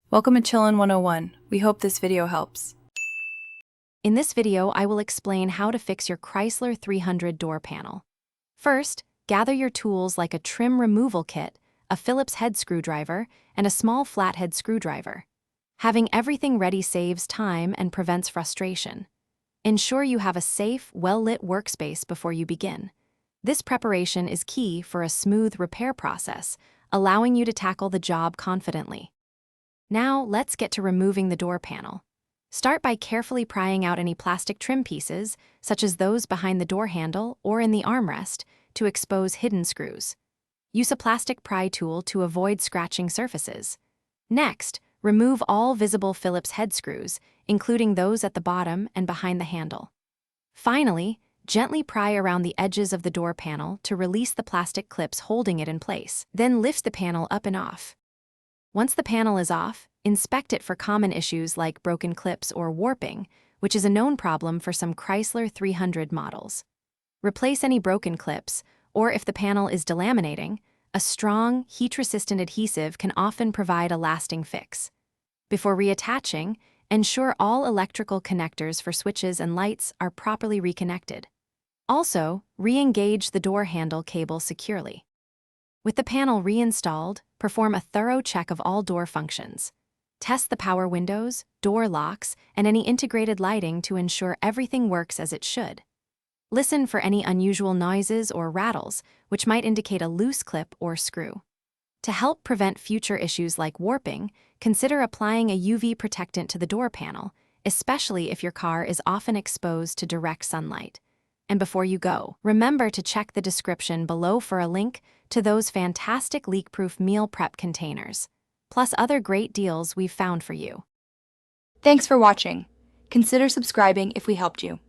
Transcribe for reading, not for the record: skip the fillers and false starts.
Welcome to Chillin' 101. We hope this video helps. In this video, I will explain how to fix your Chrysler 300 door panel. First, gather your tools like a trim removal kit, a Phillips head screwdriver, and a small flathead screwdriver. Having everything ready saves time and prevents frustration. Ensure you have a safe, well-lit workspace before you begin. This preparation is key for a smooth repair process, allowing you to tackle the job confidently. Now, let's get to removing the door panel. Start by carefully prying out any plastic trim pieces, such as those behind the door handle or in the armrest, to expose hidden screws. Use a plastic pry tool to avoid scratching surfaces. Next, remove all visible Phillips head screws, including those at the bottom and behind the handle. Finally, gently pry around the edges of the door panel to release the plastic clips holding it in place. Then lift the panel up and off. Once the panel is off, inspect it for common issues like broken clips or warping, which is a known problem for some Chrysler 300 models. Replace any broken clips, or if the panel is delaminating, a strong, heat-resistant adhesive can often provide a lasting fix. Before reattaching, ensure all electrical connectors for switches and lights are properly reconnected. Also, re-engage the door handle cable securely. With the panel reinstalled, perform a thorough check of all door functions. Test the power windows, door locks, and any integrated lighting to ensure everything works as it should. Listen for any unusual noises or rattles, which might indicate a loose clip or screw. To help prevent future issues like warping, consider applying a UV protectant to the door panel, especially if your car is often exposed to direct sunlight. And before you go, remember to check the description below for a link to those fantastic leak-proof meal prep containers, plus other great deals we've found for you. Thanks for watching. Consider subscribing if we helped you.